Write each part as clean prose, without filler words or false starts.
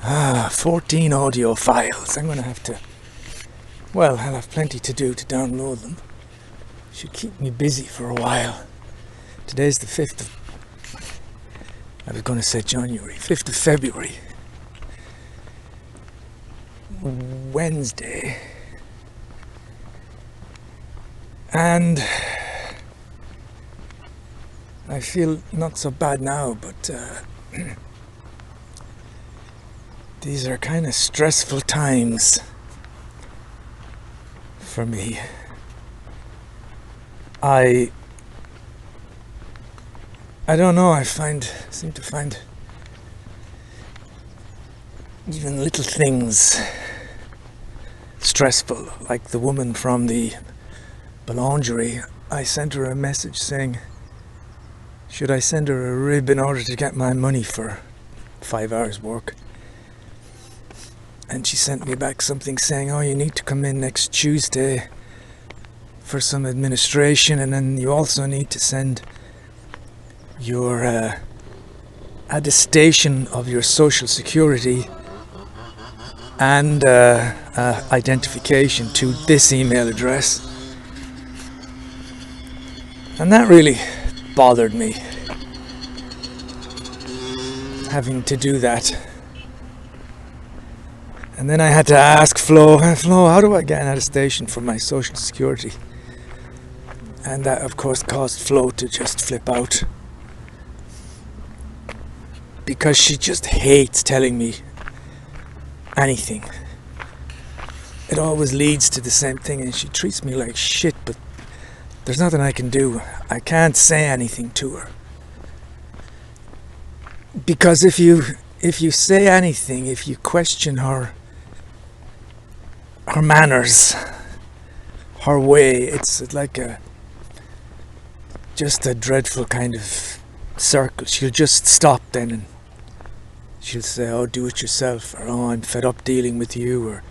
14 audio files. I'm going to have to... Well, I'll have plenty to do to download them. Should keep me busy for a while. Today's the 5th of... I was going to say January. 5th of February. Wednesday. And... I feel not so bad now, but... these are kind of stressful times for me. I don't know, I seem to find even little things stressful, like the woman from the boulangerie. I sent her a message saying, should I send her a rib in order to get my money for 5 hours work? And she sent me back something saying, oh, you need to come in next Tuesday for some administration, and then you also need to send your attestation of your social security and identification to this email address. And that really bothered me, having to do that. And then I had to ask Flo, how do I get an attestation for my social security? And that, of course, caused Flo to just flip out. Because she just hates telling me anything. It always leads to the same thing, and she treats me like shit, but there's nothing I can do. I can't say anything to her. Because if you say anything, if you question her manners, her way, it's like just a dreadful kind of circle. She'll just stop then and she'll say, oh, do it yourself, or oh, I'm fed up dealing with you, or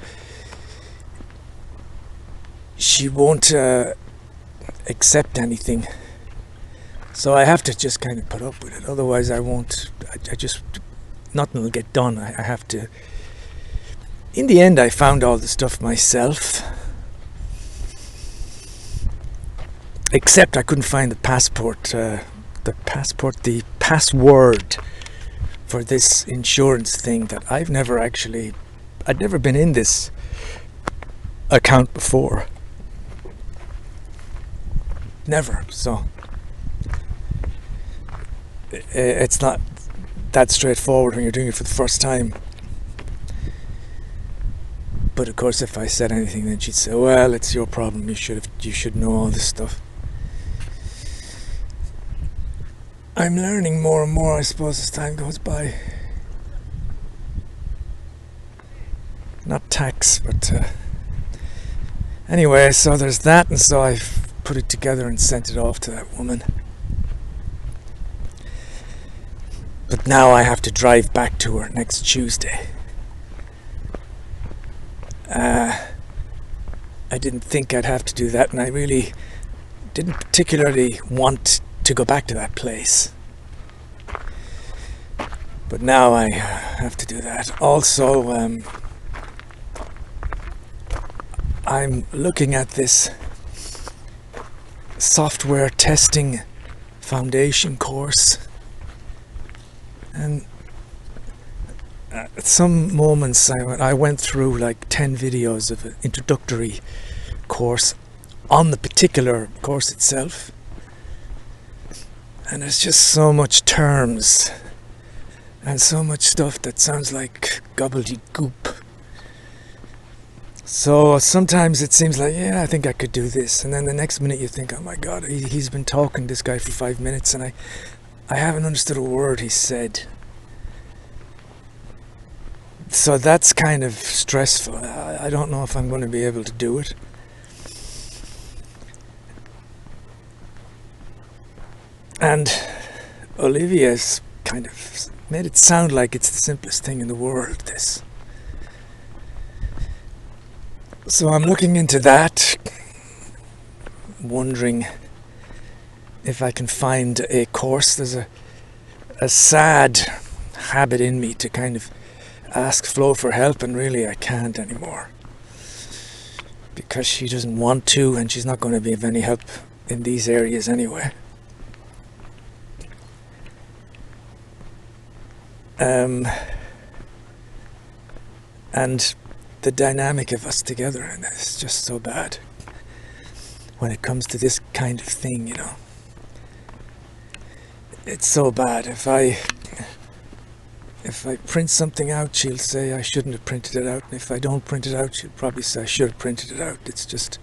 she won't accept anything. So I have to just kind of put up with it, otherwise I won't, I just, nothing will get done. I have to. In the end, I found all the stuff myself. Except I couldn't find the password for this insurance thing that I'd never been in this account before. Never. So it's not that straightforward when you're doing it for the first time. But of course, if I said anything, then she'd say, well, it's your problem, you should know all this stuff. I'm learning more and more, I suppose, as time goes by. Not tax, but anyway, so there's that, and so I've put it together and sent it off to that woman. But now I have to drive back to her next Tuesday. I didn't think I'd have to do that, and I really didn't particularly want to go back to that place. But now I have to do that. Also, I'm looking at this software testing foundation course, and at some moments I went through like 10 videos of an introductory course on the particular course itself, and there's just so much terms and so much stuff that sounds like gobbledygook. So sometimes it seems like, yeah, I think I could do this, and then the next minute you think, oh my god, he's been talking, this guy, for 5 minutes, and I haven't understood a word he said. So that's kind of stressful. I don't know if I'm going to be able to do it. And Olivia's kind of made it sound like it's the simplest thing in the world, this. So I'm looking into that, wondering if I can find a course. There's a sad habit in me to kind of ask Flo for help, and really I can't anymore. Because she doesn't want to, and she's not going to be of any help in these areas anyway. And the dynamic of us together, and it's just so bad when it comes to this kind of thing, you know. It's so bad. If I print something out, she'll say I shouldn't have printed it out, and if I don't print it out, she'll probably say I should have printed it out. It's just...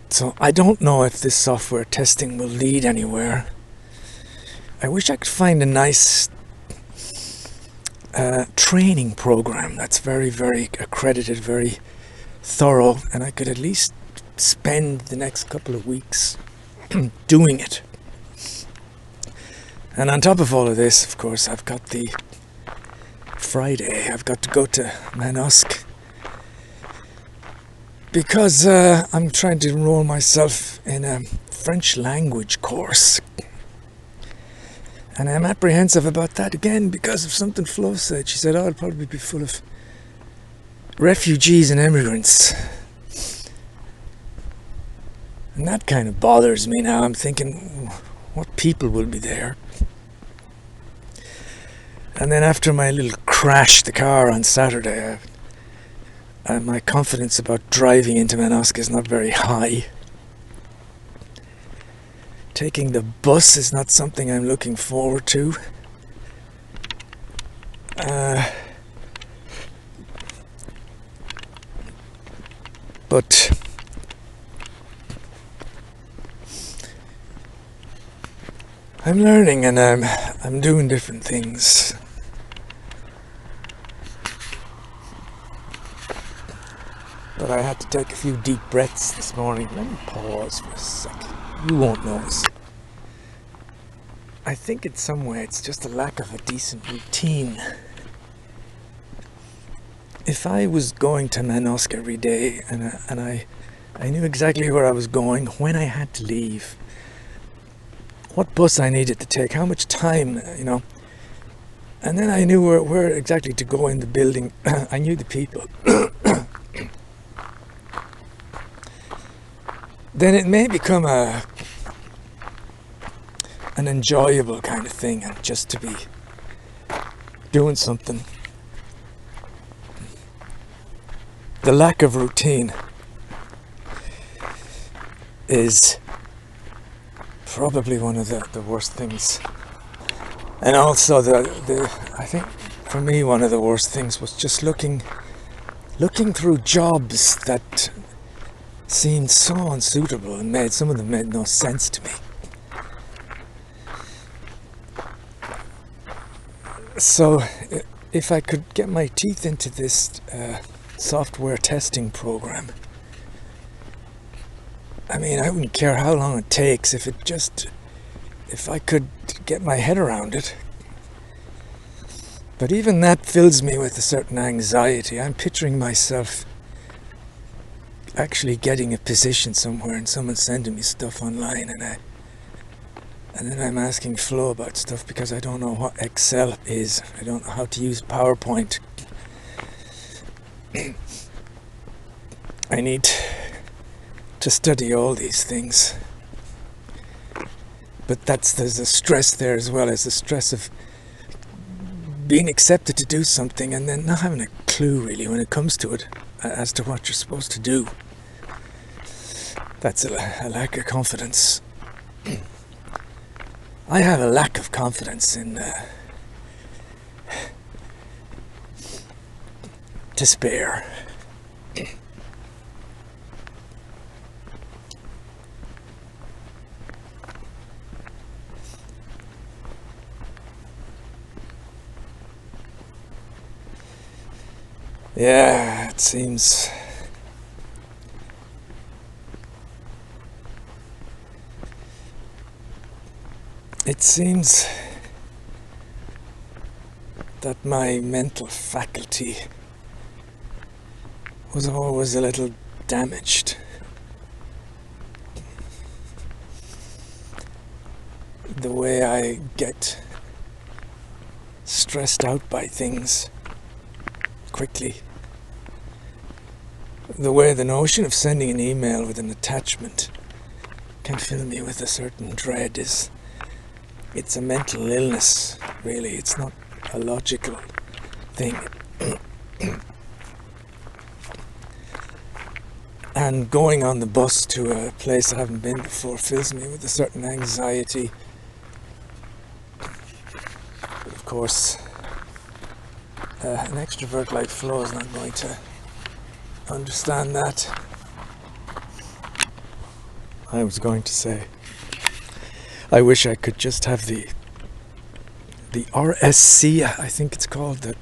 So I don't know if this software testing will lead anywhere. I wish I could find a nice training program that's very, very accredited, very thorough, and I could at least spend the next couple of weeks doing it. And on top of all of this, of course, I've got the Friday. I've got to go to Manosque because I'm trying to enroll myself in a French language course. And I'm apprehensive about that again because of something Flo said. She said, oh, it'll probably be full of refugees and immigrants. And that kind of bothers me now. I'm thinking, what people will be there? And then after my little crash the car on Saturday, my confidence about driving into Manosque is not very high. Taking the bus is not something I'm looking forward to. But I'm learning, and I'm doing different things. But I had to take a few deep breaths this morning. Let me pause for a second. You won't notice. I think in some way it's just a lack of a decent routine. If I was going to Manosque every day and I knew exactly where I was going, when I had to leave, what bus I needed to take, how much time, you know, and then I knew where exactly to go in the building. I knew the people. Then it may become an enjoyable kind of thing, and just to be doing something. The lack of routine is probably one of the worst things. And also I think for me one of the worst things was just looking through jobs that seemed so unsuitable, and some of them made no sense to me. So if I could get my teeth into this software testing program, I mean, I wouldn't care how long it takes if I could get my head around it. But even that fills me with a certain anxiety. I'm picturing myself actually getting a position somewhere and someone sending me stuff online, and then I'm asking Flo about stuff because I don't know what Excel is. I don't know how to use PowerPoint. I need to study all these things. But there's a stress there, as well as the stress of being accepted to do something and then not having a clue really when it comes to it as to what you're supposed to do. That's a lack of confidence. I have a lack of confidence in despair. Yeah, it seems that my mental faculty was always a little damaged. The way I get stressed out by things quickly. The way the notion of sending an email with an attachment can fill me with a certain dread it's a mental illness, really. It's not a logical thing. And going on the bus to a place I haven't been before fills me with a certain anxiety. But of course, an extrovert like Flo is not going to understand that. I was going to say, I wish I could just have the RSC, I think it's called,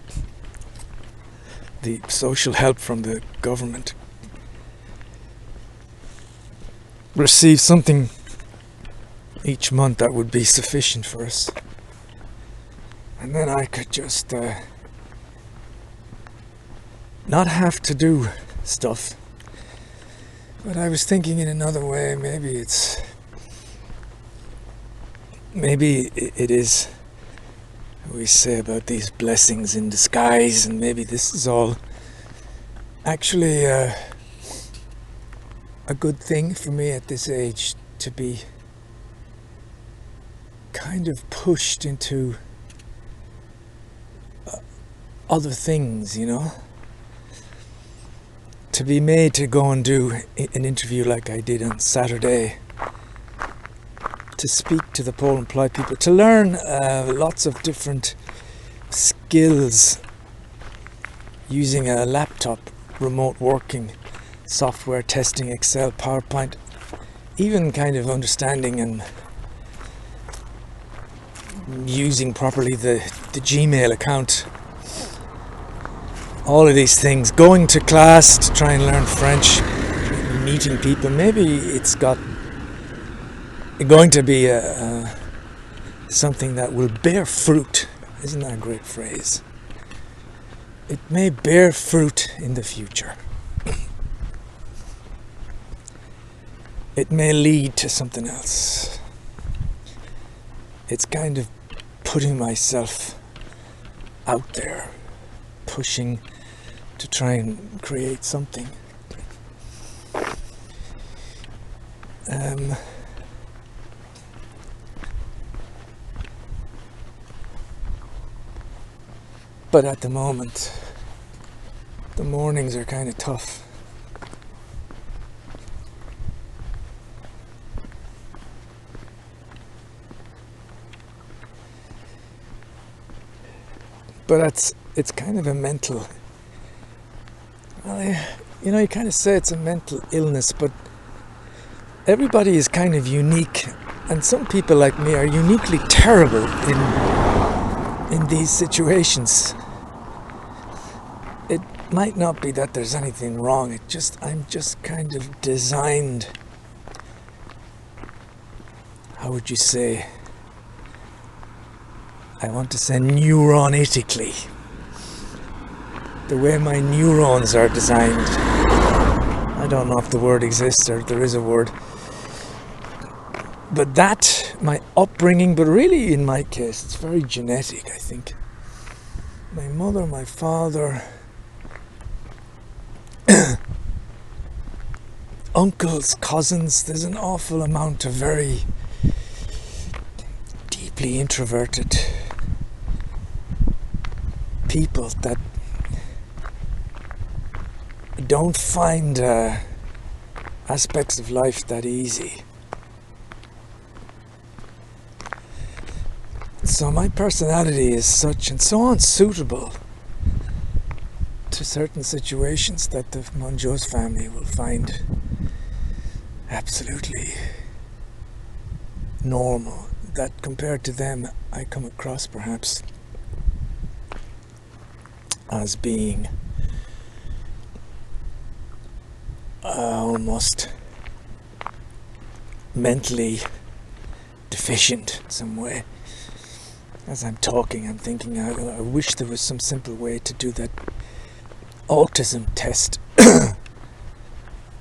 the social help from the government. Receive something each month that would be sufficient for us. And then I could just not have to do stuff. But I was thinking in another way, maybe it is, we say about these blessings in disguise, and maybe this is all actually a good thing for me at this age, to be kind of pushed into other things, you know? To be made to go and do an interview like I did on Saturday, to speak to the Pole and Ply people, to learn lots of different skills using a laptop, remote working, software testing, Excel, PowerPoint, even kind of understanding and using properly the Gmail account. All of these things, going to class to try and learn French, meeting people. Maybe it's going to be something that will bear fruit. Isn't that a great phrase? It may bear fruit in the future. It may lead to something else. It's kind of putting myself out there, pushing to try and create something. But at the moment, the mornings are kind of tough. But it's kind of a mental, well, you know, you kind of say it's a mental illness, but everybody is kind of unique, and some people like me are uniquely terrible in these situations. It might not be that there's anything wrong, I'm just kind of designed, how would you say, I want to say neuronetically, the way my neurons are designed. I don't know if the word exists or there is a word. But that, my upbringing, but really in my case, it's very genetic, I think. My mother, my father, uncles, cousins, there's an awful amount of very deeply introverted people that don't find aspects of life that easy. So my personality is such and so unsuitable to certain situations that the Monjos family will find absolutely normal, that compared to them I come across perhaps as being almost mentally deficient in some way. As I'm talking, I'm thinking, I wish there was some simple way to do that autism test.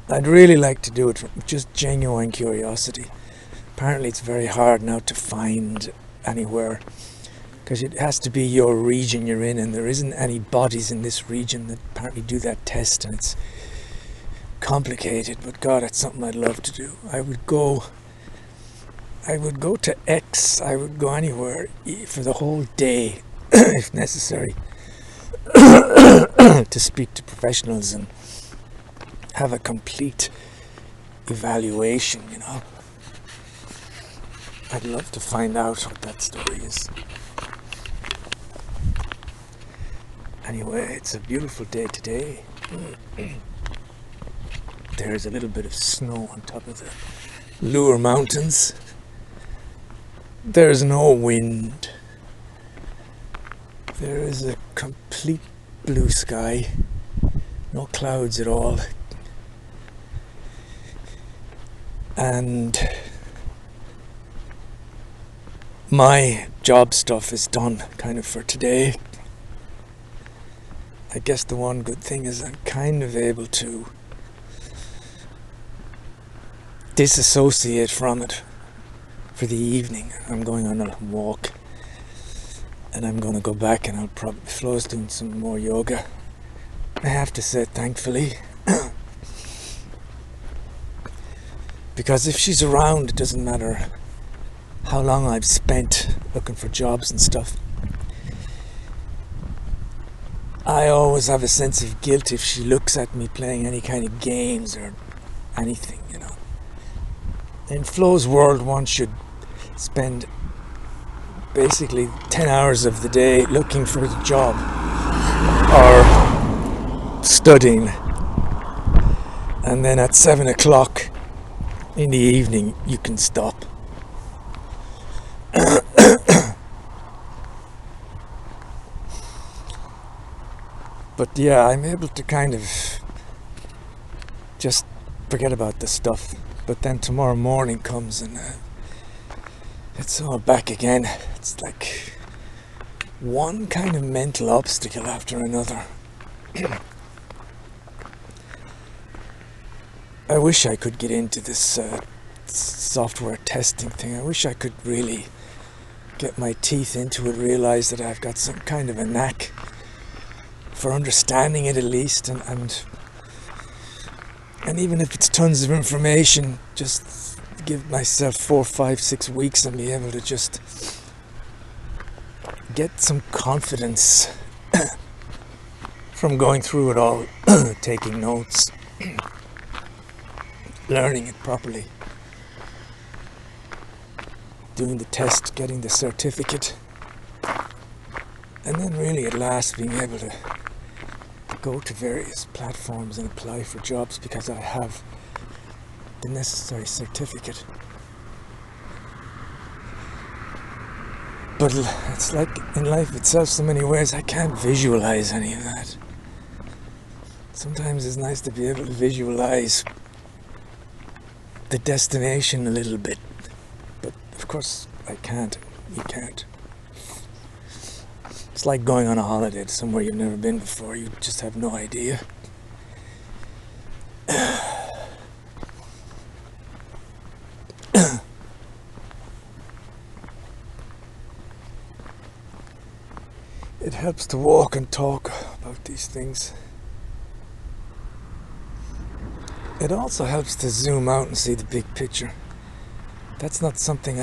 I'd really like to do it from just genuine curiosity. Apparently it's very hard now to find anywhere because it has to be your region you're in, and there isn't any bodies in this region that apparently do that test, and it's complicated, but God, it's something I'd love to do. I would go to X, I would go anywhere for the whole day if necessary to speak to professionals and have a complete evaluation, you know. I'd love to find out what that story is. Anyway, it's a beautiful day today. There's a little bit of snow on top of the Lure Mountains. There's no wind. There is a complete blue sky. No clouds at all. And my job stuff is done kind of for today. I guess the one good thing is I'm kind of able to disassociate from it for the evening. I'm going on a walk and I'm going to go back, and I'll probably Flo's doing some more yoga. I have to say, thankfully, because if she's around, it doesn't matter how long I've spent looking for jobs and stuff. I always have a sense of guilt if she looks at me playing any kind of games or anything, you know. In Flo's world, one should spend basically 10 hours of the day looking for a job or studying, and then at 7 o'clock in the evening you can stop. But yeah, I'm able to kind of just forget about the stuff. But then tomorrow morning comes and it's all back again. It's like one kind of mental obstacle after another. I wish I could get into this software testing thing. I wish I could really get my teeth into it, realize that I've got some kind of a knack for understanding it at least, and even if it's tons of information, just give myself 4, 5, 6 weeks and be able to just get some confidence from going through it all, taking notes, learning it properly, doing the test, getting the certificate, and then really at last being able to go to various platforms and apply for jobs because I have the necessary certificate. But it's like in life itself, so many ways I can't visualize any of that. Sometimes it's nice to be able to visualize the destination a little bit, but of course I can't. You can't. It's like going on a holiday to somewhere you've never been before. You just have no idea. It helps to walk and talk about these things. It also helps to zoom out and see the big picture. That's not something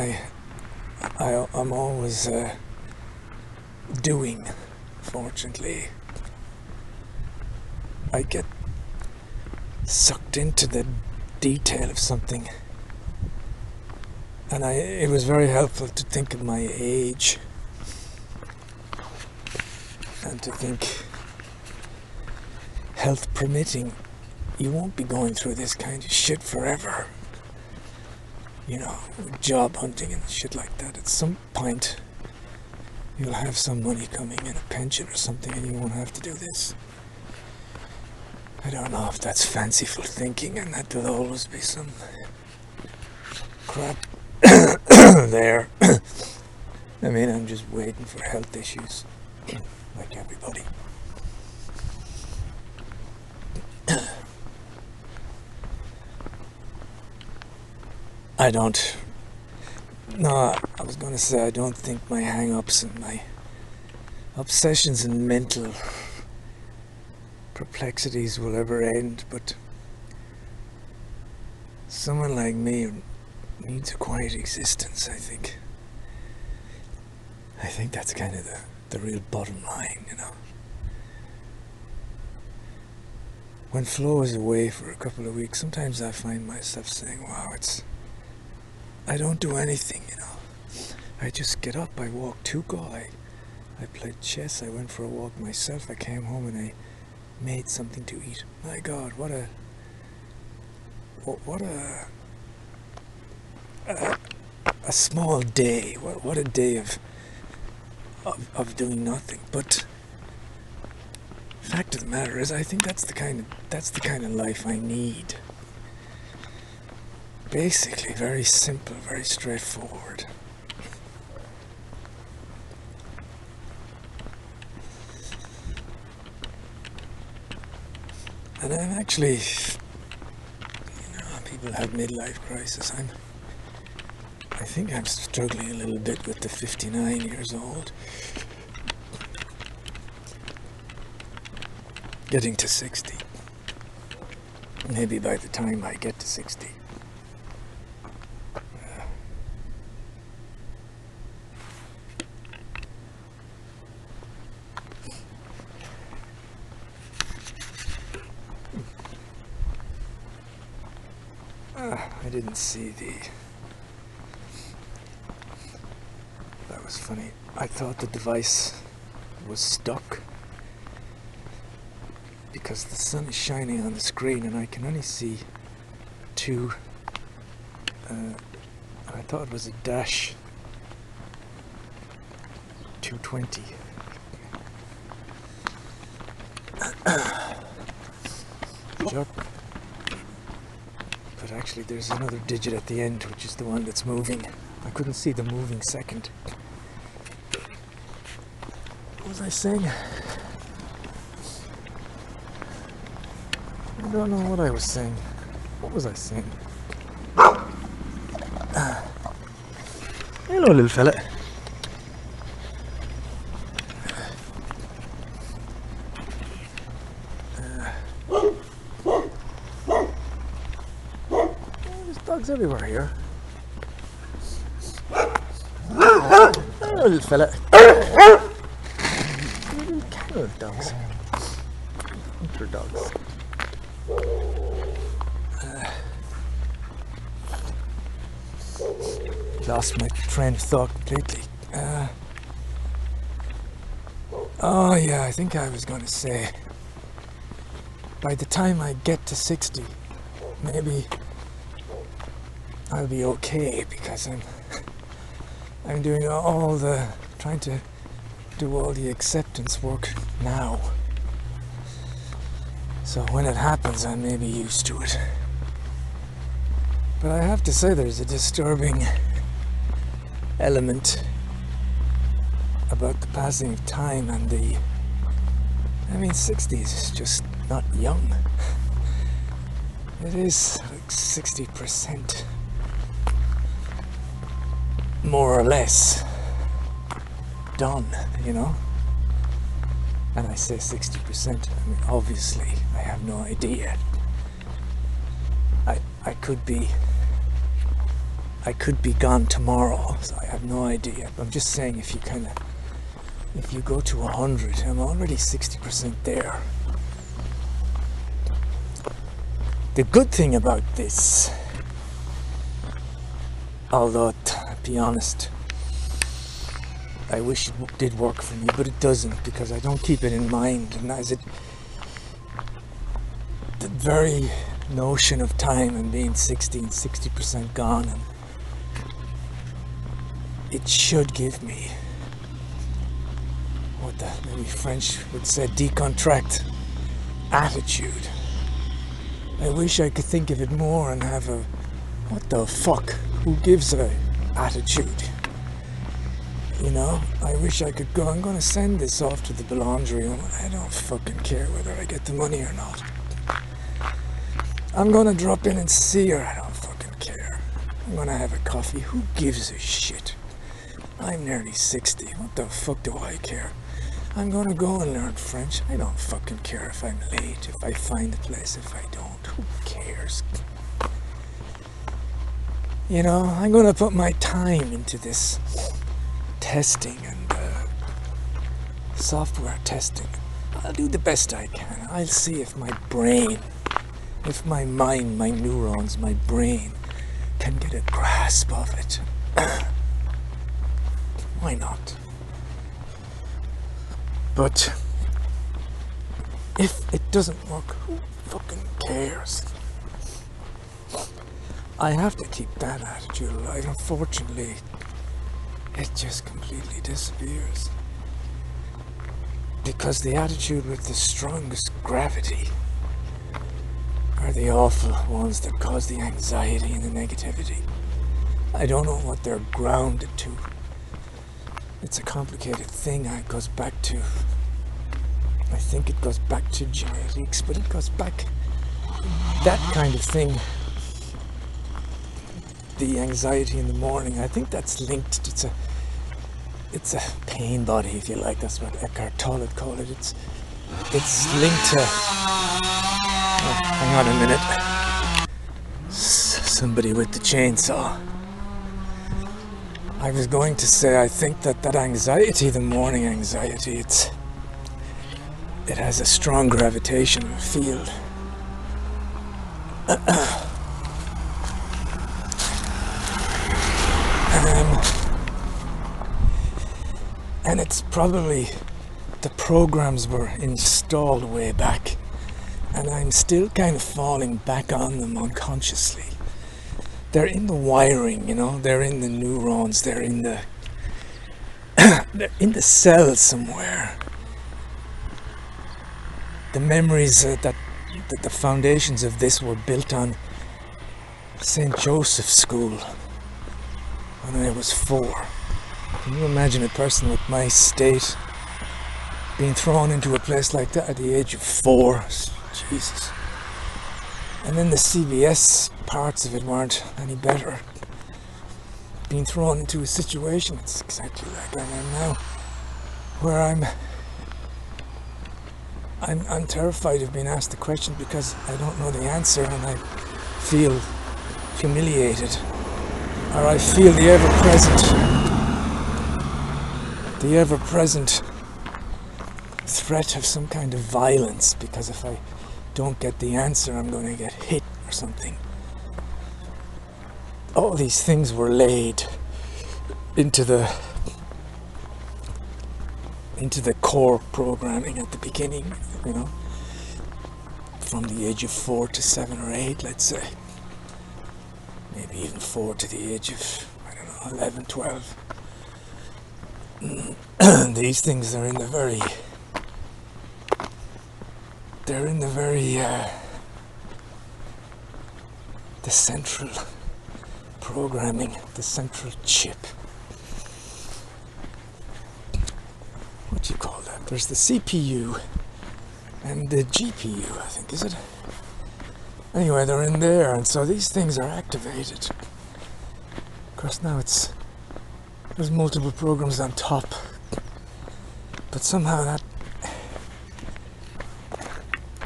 I'm always doing, fortunately. I get sucked into the detail of something, and it was very helpful to think of my age and to think, health permitting, you won't be going through this kind of shit forever, you know, job hunting and shit like that. At some point you'll have some money coming in, a pension or something, and you won't have to do this. I don't know if that's fanciful thinking, and that there'll always be some crap there. I mean, I'm just waiting for health issues, like everybody. No, I was gonna say I don't think my hang-ups and my obsessions and mental perplexities will ever end, but someone like me needs a quiet existence, I think. I think that's kind of the real bottom line, you know. When Flo is away for a couple of weeks, sometimes I find myself saying, wow, I don't do anything, you know. I just get up, I walk to go, I played chess, I went for a walk myself, I came home and I made something to eat. My God, what a small day. What a day of doing nothing. But fact of the matter is, I think that's the kind of life I need. Basically, very simple, very straightforward. And I'm actually, people have midlife crisis. I think I'm struggling a little bit with the 59 years old. Getting to 60. Maybe by the time I get to 60. I didn't see that was funny. I thought the device was stuck because the sun is shining on the screen and I can only see two. I thought it was a dash 220. Job. But actually there's another digit at the end, which is the one that's moving. I couldn't see the moving second. What was I saying? I don't know what I was saying. What was I saying? Hello, little fella. There's dogs everywhere here. Hello, little fella. Little kennel of dogs. Hunter dogs. Lost my train of thought completely. Oh yeah, I think I was going to say, by the time I get to 60, maybe I'll be okay, because I'm doing trying to do all the acceptance work now. So when it happens, I may be used to it. But I have to say, there's a disturbing element about the passing of time and 60 is just not young. It is like 60% more or less done, you know. And I say 60%, obviously I have no idea. I could be gone tomorrow, so I have no idea. But I'm just saying, if you go to 100, I'm already 60% there. The good thing about this, although to be honest, I wish it did work for me, but it doesn't, because I don't keep it in mind. And the very notion of time and being 60 and 60% gone, and it should give me what maybe French would say decontract attitude. I wish I could think of it more and have a what the fuck, who gives a attitude, you know. I wish I could go, I'm gonna send this off to the Boulangerie, I don't fucking care whether I get the money or not. I'm gonna drop in and see her, I don't fucking care. I'm gonna have a coffee. Who gives a shit? I'm nearly 60. What the fuck do I care? I'm gonna go and learn French. I don't fucking care if I'm late, if I find a place, if I don't. Who cares? You know, I'm gonna put my time into this testing and software testing. I'll do the best I can. I'll see if my brain, if my mind, my neurons, my brain can get a grasp of it. Why not? But if it doesn't work, who fucking cares? I have to keep that attitude alive. Unfortunately, it just completely disappears. Because the attitude with the strongest gravity are the awful ones that cause the anxiety and the negativity. I don't know what they're grounded to. It's a complicated thing. It goes back to, I think it goes back to genetics, but it goes back, that kind of thing. The anxiety in the morning, I think that's linked. It's a pain body, if you like. That's what Eckhart Tolle called it. It's linked to. Oh, hang on a minute. Somebody with the chainsaw. I was going to say, I think that anxiety, the morning anxiety, it has a strong gravitational field. And it's probably the programs were installed way back, and I'm still kind of falling back on them unconsciously. They're in the wiring, you know, they're in the neurons, they're in the cells somewhere. The memories that the foundations of this were built on St. Joseph's School when I was 4. Can you imagine a person with my state being thrown into a place like that at the age of 4? Jesus. And then the CBS parts of it weren't any better. Being thrown into a situation, it's exactly like I am now, where I'm terrified of being asked the question because I don't know the answer and I feel humiliated. Or I feel the ever-present threat of some kind of violence, because if I don't get the answer, I'm going to get hit or something. All these things were laid into the core programming at the beginning, you know, from the age of 4 to 7 or 8, let's say. Maybe even 4 to the age of, I don't know, 11, 12. These things are in the very, the central programming, the central chip. What do you call that? There's the CPU and the GPU, I think, is it? Anyway, they're in there, and so these things are activated. Of course, now there's multiple programs on top, but somehow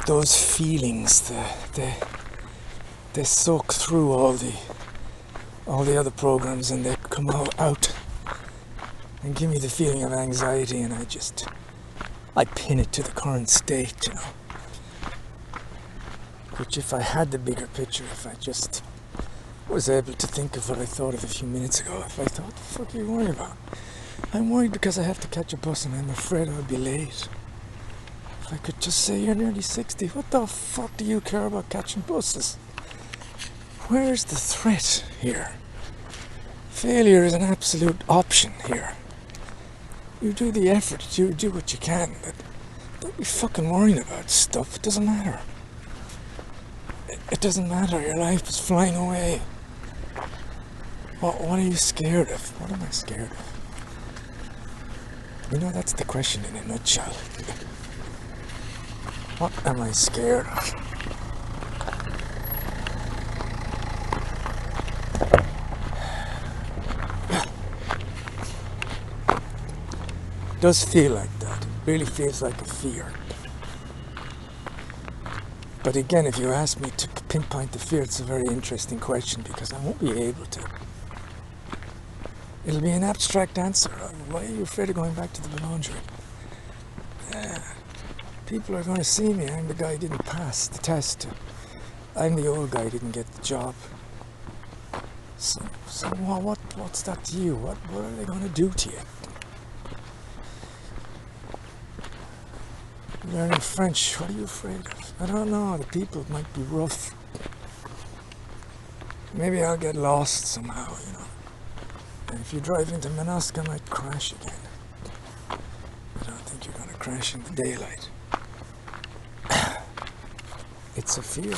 those feelings, they soak through all the other programs, and they come out and give me the feeling of anxiety, and I pin it to the current state, you know. Which, if I had the bigger picture, if I just was able to think of what I thought of a few minutes ago, if I thought, what the fuck are you worried about? I'm worried because I have to catch a bus and I'm afraid I'll be late. If I could just say, you're nearly 60, what the fuck do you care about catching buses? Where's the threat here? Failure is an absolute option here. You do the effort, you do what you can, but don't be fucking worrying about stuff. It doesn't matter. It doesn't matter. Your life is flying away. What are you scared of? What am I scared of? You know, that's the question in a nutshell. What am I scared of? It does feel like that. It really feels like a fear. But again, if you ask me to pinpoint the fear, it's a very interesting question because I won't be able to. It'll be an abstract answer. Why are you afraid of going back to the laundry? People are going to see me. I'm the guy who didn't pass the test. I'm the old guy who didn't get the job. So what's that to you? What are they going to do to you? Learning French, what are you afraid of? I don't know, the people might be rough. Maybe I'll get lost somehow, you know. And if you drive into Manosque, I might crash again. I don't think you're going to crash in the daylight. It's a fear.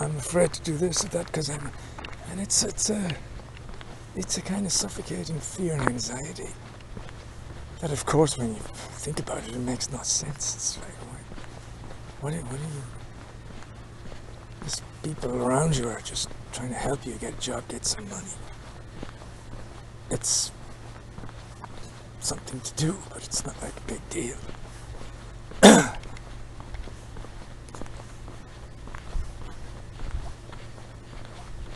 I'm afraid to do this or that because and it's a kind of suffocating fear and anxiety. That, of course, when you think about it, it makes no sense. It's like, what are you? These people around you are just trying to help you get a job, get some money. It's something to do, but it's not like a big deal.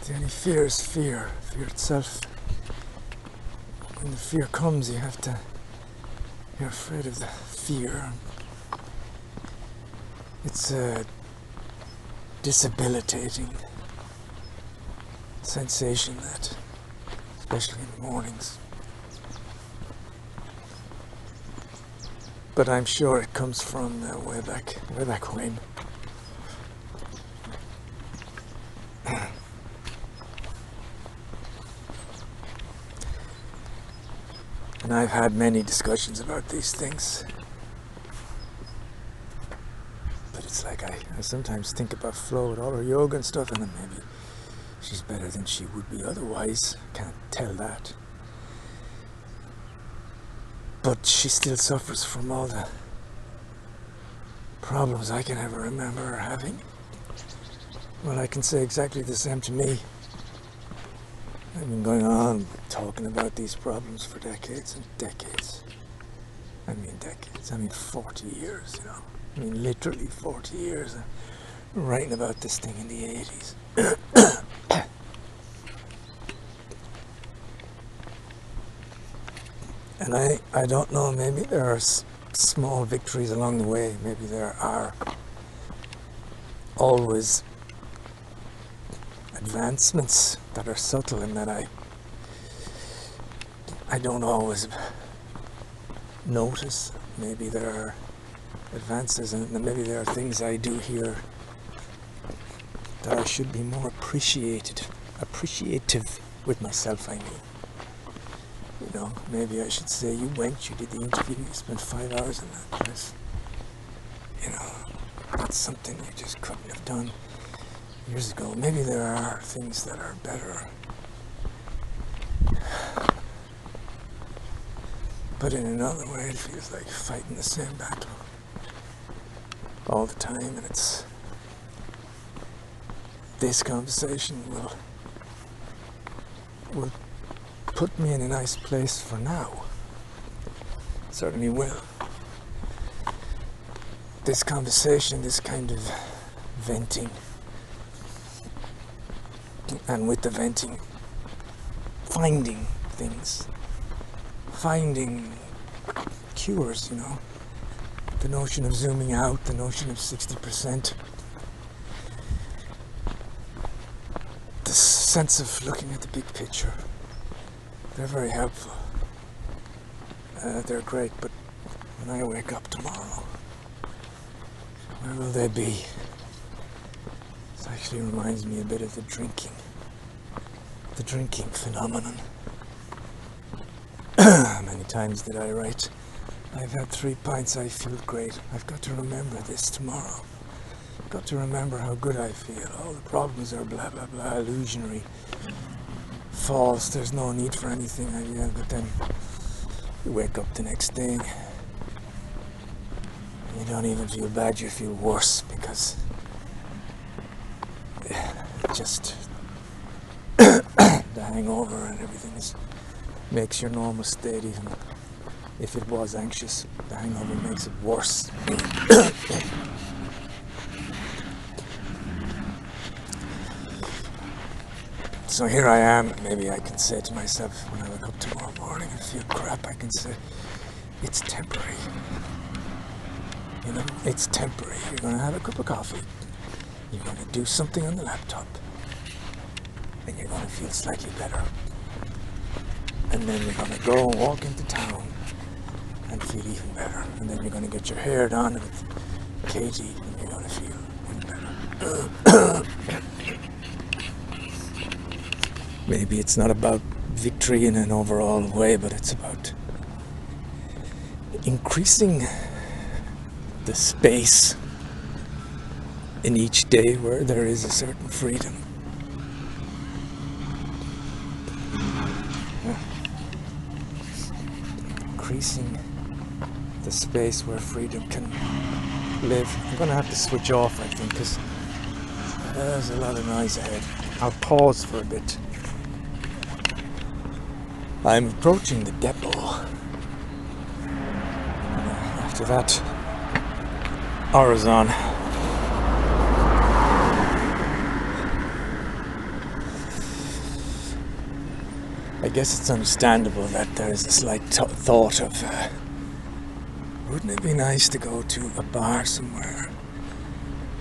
The only fear is fear itself. When the fear comes, you're afraid of the fear. It's a disabilitating sensation that, especially in the mornings. But I'm sure it comes from way back when. And I've had many discussions about these things. But it's like I sometimes think about Flo with all her yoga and stuff, and then maybe she's better than she would be otherwise. Can't tell that. But she still suffers from all the problems I can ever remember her having. Well, I can say exactly the same to me. I've been going on talking about these problems for decades and decades. I mean decades, I mean 40 years, you know. I mean literally 40 years. I'm writing about this thing in the 80s. And I don't know, maybe there are small victories along the way. Maybe there are always advancements that are subtle and that I don't always notice. Maybe there are advances, and maybe there are things I do here that I should be more appreciative with myself, I mean. You know, maybe I should say, you went, you did the interview, you spent 5 hours in that place. You know, that's something you just couldn't have done years ago. Maybe there are things that are better. But in another way, it feels like fighting the same battle all the time, and this conversation will put me in a nice place for now. It certainly will. This conversation, this kind of venting, and with the venting, finding things, finding cures, you know. The notion of zooming out, the notion of 60%, the sense of looking at the big picture. They're very helpful. They're great, but when I wake up tomorrow, where will they be? This actually reminds me a bit of the drinking phenomenon. Many times did I write, I've had 3 pints, I feel great. I've got to remember this tomorrow. I've got to remember how good I feel. All the problems are blah, blah, blah, illusionary, false. There's no need for anything. But then you wake up the next day. You don't even feel bad, you feel worse because just the hangover and everything is makes your normal state, even if it was anxious, the hangover makes it worse. So here I am. Maybe I can say to myself when I wake up tomorrow morning and feel crap, I can say, it's temporary. You know, it's temporary. You're going to have a cup of coffee. You're going to do something on the laptop. And you're going to feel slightly better. And then you're going to go and walk into town and feel even better. And then you're going to get your hair done with Katie and you're going to feel even better. Maybe it's not about victory in an overall way, but it's about increasing the space in each day where there is a certain freedom. Increasing the space where freedom can live. I'm going to have to switch off, I think, because there's a lot of noise ahead. I'll pause for a bit. I'm approaching the depot. After that, Orizon. I guess it's understandable that there is a slight thought of, wouldn't it be nice to go to a bar somewhere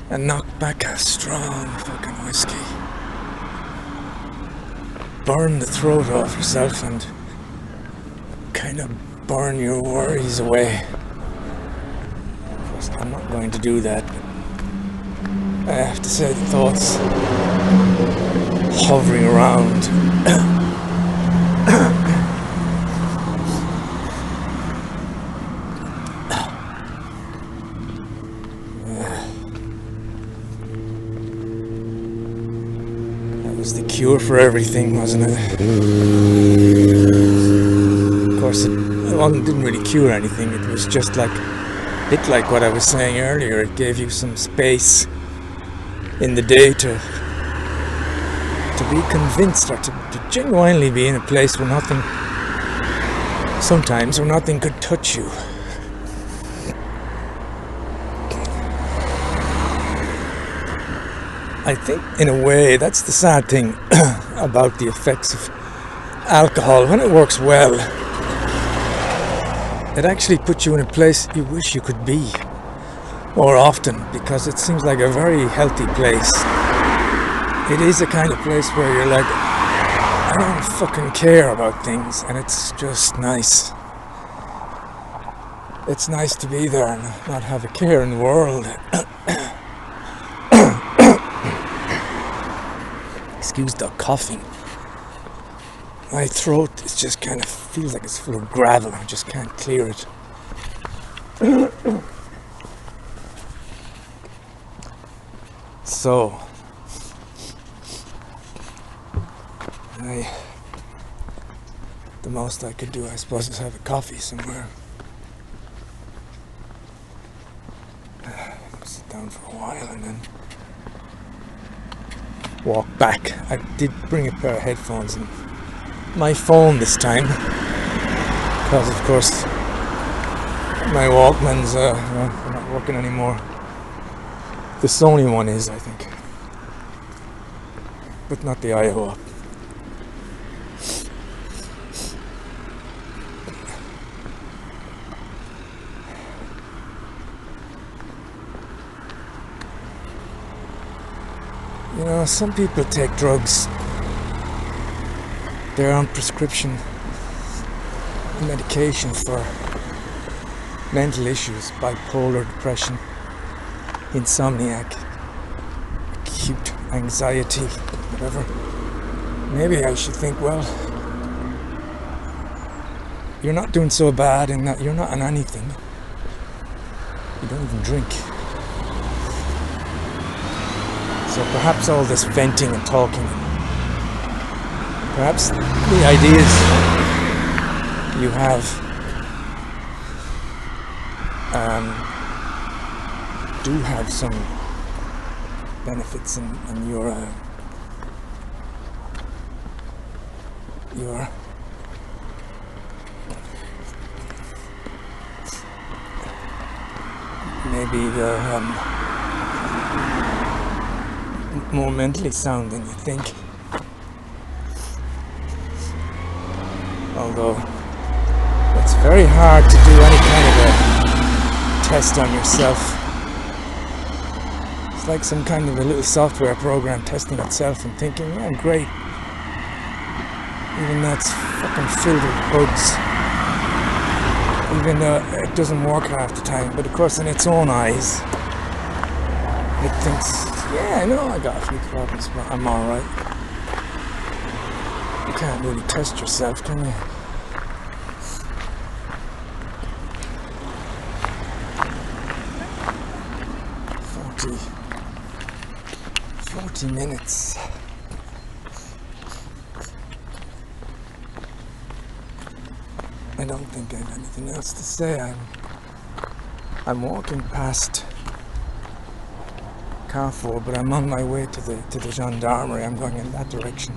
and knock back a strong fucking whiskey, burn the throat off yourself and kind of burn your worries away. Of course, I'm not going to do that, but I have to say the thoughts hovering around was the cure for everything, wasn't it? Of course, it didn't really cure anything. It was just like, a bit like what I was saying earlier. It gave you some space in the day to be convinced, or to genuinely be in a place where nothing could touch you. I think, in a way, that's the sad thing about the effects of alcohol. When it works well, it actually puts you in a place you wish you could be more often, because it seems like a very healthy place. It is a kind of place where you're like, I don't fucking care about things, and it's just nice. It's nice to be there and not have a care in the world. Excuse the coughing. My throat is just kind of feels like it's full of gravel. I just can't clear it. So, the most I could do, I suppose, is have a coffee somewhere. Sit down for a while and then walk back. I did bring a pair of headphones and my phone this time, because of course my Walkman's they're not working anymore. The Sony one is, I think, but not the Iowa. You know, some people take drugs. They're on prescription medication for mental issues, bipolar depression, insomniac, acute anxiety, whatever. Maybe I should think, well, you're not doing so bad in that you're not on anything. You don't even drink. So perhaps all this venting and talking, perhaps the ideas you have do have some benefits, and maybe more mentally sound than you think. Although it's very hard to do any kind of a test on yourself. It's like some kind of a little software program testing itself and thinking, oh great, even that's fucking filled with bugs. Even though it doesn't work half the time, but of course in its own eyes it thinks, yeah, no, I got a few problems, but I'm alright. You can't really test yourself, can you? Forty minutes. I don't think I have anything else to say. I'm walking past Carrefour, but I'm on my way to the gendarmerie. I'm going in that direction.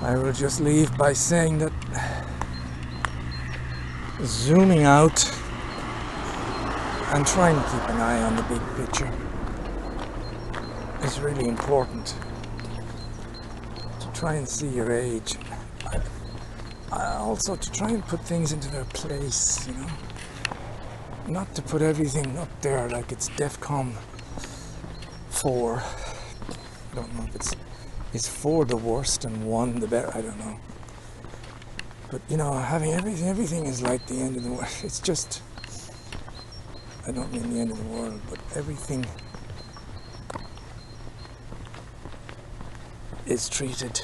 I will just leave by saying that zooming out and trying to keep an eye on the big picture is really important. To try and see your age. Also to try and put things into their place, you know. Not to put everything up there like it's DEFCON 4. I don't know if is 4 the worst and 1 the better, I don't know. But you know, having everything is like the end of the world. It's just, I don't mean the end of the world, but everything is treated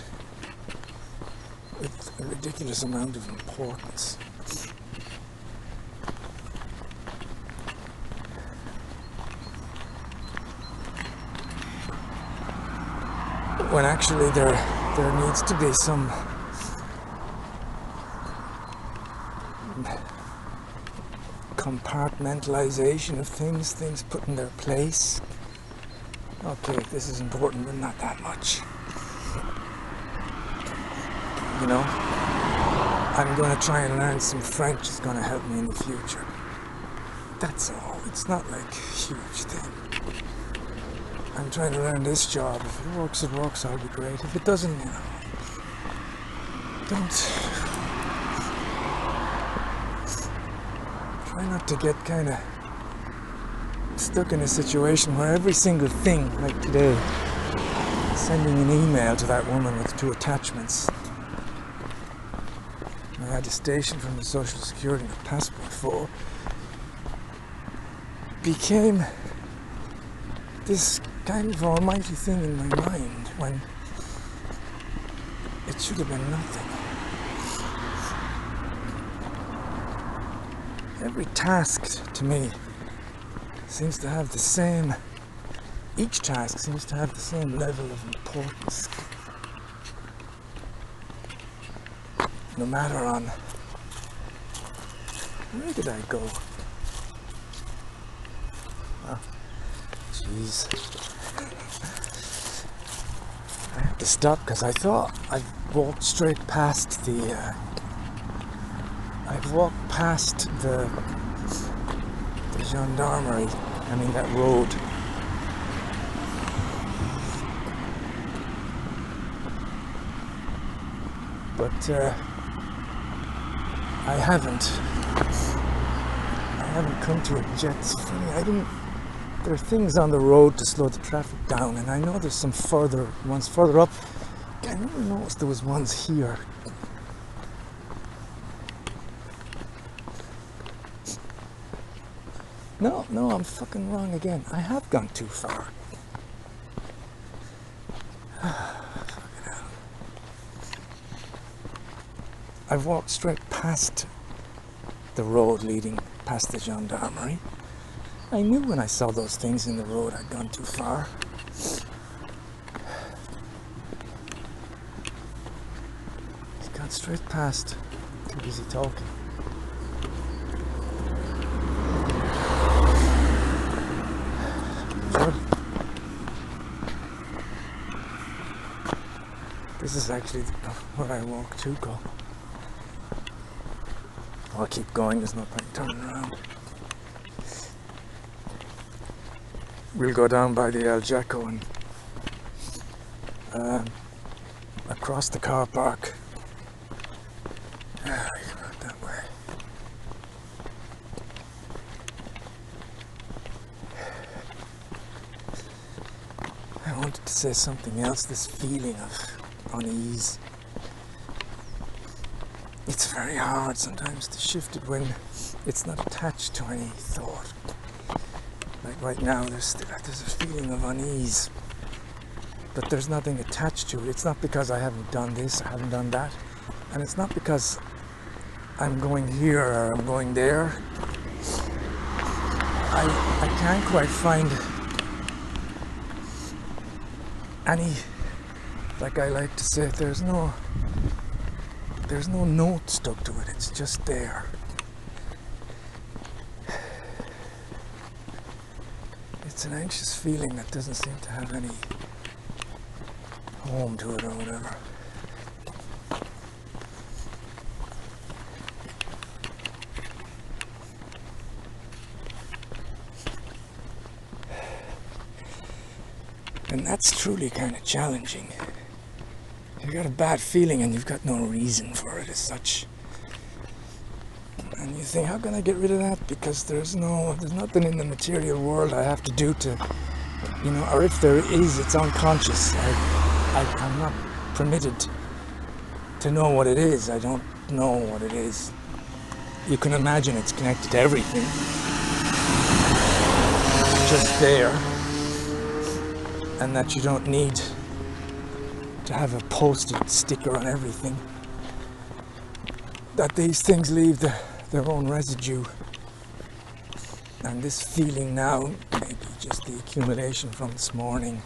with a ridiculous amount of importance. When actually there needs to be some compartmentalization of things put in their place. Okay, this is important, but not that much. You know, I'm going to try and learn some French. It's going to help me in the future. That's all. It's not like a huge thing. I'm trying to learn this job. If it works, I'll be great. If it doesn't, you know, don't. Try not to get kind of stuck in a situation where every single thing, like today, sending an email to that woman with 2 attachments. I had a station from the Social Security and a passport photo, became this kind of almighty thing in my mind when it should have been nothing. Every task to me seems to have the same, each task seems to have the same level of importance. No matter on, where did I go? Oh, jeez. I have to stop because I thought I walked straight past the, I've walked past the gendarmerie, I mean that road. But I haven't come to it yet. It's funny, there are things on the road to slow the traffic down, and I know there's some ones further up. I never noticed there was ones here. No, I'm fucking wrong again. I have gone too far. I've walked straight past the road leading past the gendarmerie. I knew when I saw those things in the road I'd gone too far. He's gone straight past. Too busy talking. This is actually where I walk to go. I'll keep going, there's no point turning around. We'll go down by the El Jacko and across the car park. That way. I wanted to say something else, this feeling of unease. It's very hard sometimes to shift it when it's not attached to any thought. Like right now, there's a feeling of unease, but there's nothing attached to it. It's not because I haven't done this, I haven't done that, and it's not because I'm going here or I'm going there. I can't quite find any, like I like to say, there's no note stuck to it, it's just there. It's an anxious feeling that doesn't seem to have any home to it or whatever. And that's truly kind of challenging. You've got a bad feeling and you've got no reason for it as such. And you think, how can I get rid of that? Because there's nothing in the material world I have to do to, or if there is, it's unconscious. I'm not permitted to know what it is. I don't know what it is. You can imagine it's connected to everything. Just there. And that you don't need to have a posted sticker on everything. That these things leave their own residue. And this feeling now, maybe just the accumulation from this morning,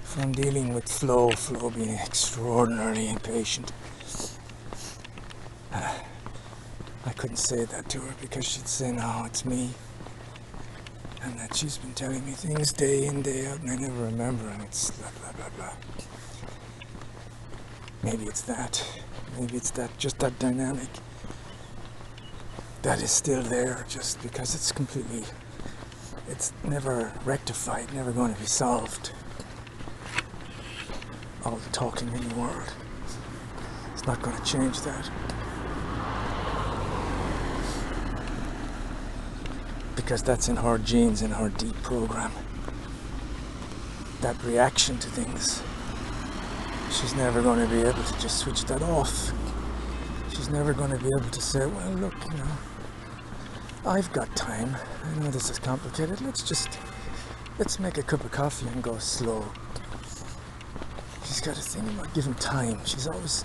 from dealing with Flo being extraordinarily impatient. I couldn't say that to her because she'd say, no, it's me. And that she's been telling me things day in, day out, and I never remember, and it's blah, blah, blah, blah. Maybe it's that. Maybe it's that, just that dynamic that is still there, just because it's never rectified, never going to be solved. All the talking in the world. It's not going to change that. Because that's in her genes, in her deep program. That reaction to things. She's never going to be able to just switch that off. She's never going to be able to say, well, look, I've got time. I know this is complicated. Let's make a cup of coffee and go slow. She's got a thing about giving time. She's always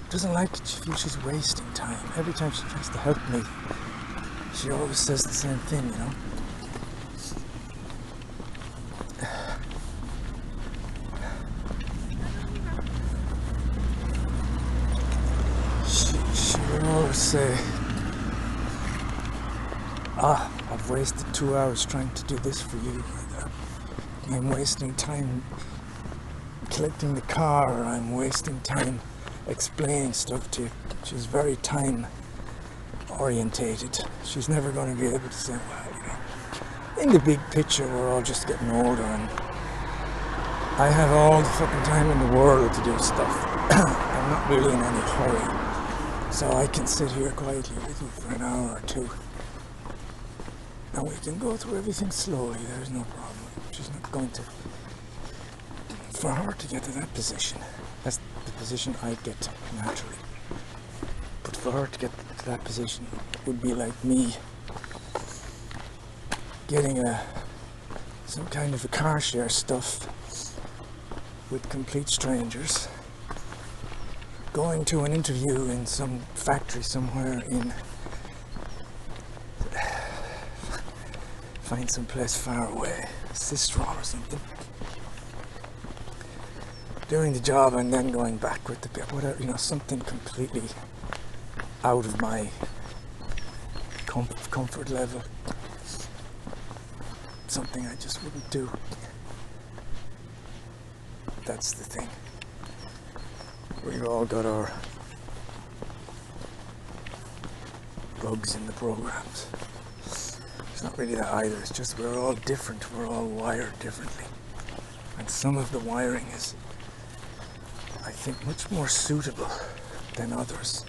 doesn't like it. She feels she's wasting time. Every time she tries to help me, she always says the same thing, She will always say, I've wasted 2 hours trying to do this for you. I'm wasting time collecting the car, or I'm wasting time explaining stuff to you. She's very time orientated. She's never going to be able to say, well, in the big picture, we're all just getting older, and I have all the fucking time in the world to do stuff. I'm not really in any hurry, so I can sit here quietly with you for an hour or two, and we can go through everything slowly. There's no problem. She's not going to. For her to get to that position, that's the position I get to naturally. But for her to get to that position would be like me getting some kind of a car share stuff with complete strangers, going to an interview in some factory somewhere find some place far away, Sistron or something, doing the job and then going back with the whatever, something completely out of my comfort level, something I just wouldn't do. That's the thing. We've all got our bugs in the programs. It's not really that either, it's just we're all different, we're all wired differently. And some of the wiring is, I think, much more suitable than others.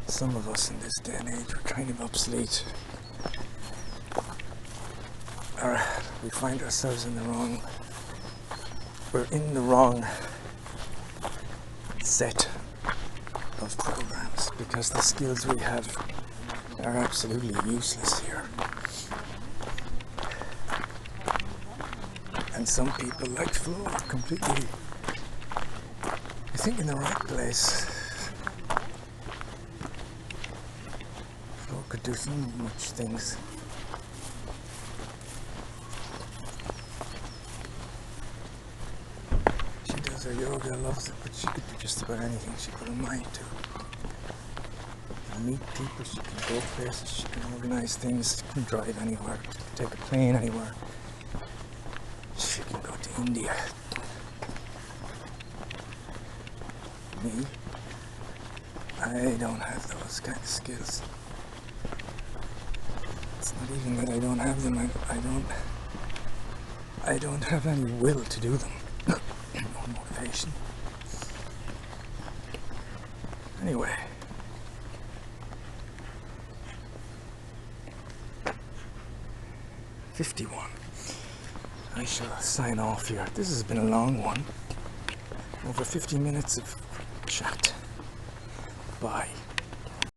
Some of us in this day and age are kind of obsolete. Or we find ourselves in the wrong, we're in the wrong set of programs because the skills we have are absolutely useless here. And some people like Flo are completely, I think, in the right place. Flo could do so much things. She does her yoga, loves it, but she could do just about anything she put her mind to. She can meet people, she can go places, she can organise things, she can drive anywhere, she can take a plane anywhere. She can go to India. Me? I don't have those kind of skills. It's not even that I don't have them, I don't have any will to do them. No motivation. Anyway. '51. I shall sign off here. This has been a long one. Over 50 minutes of chat. Bye.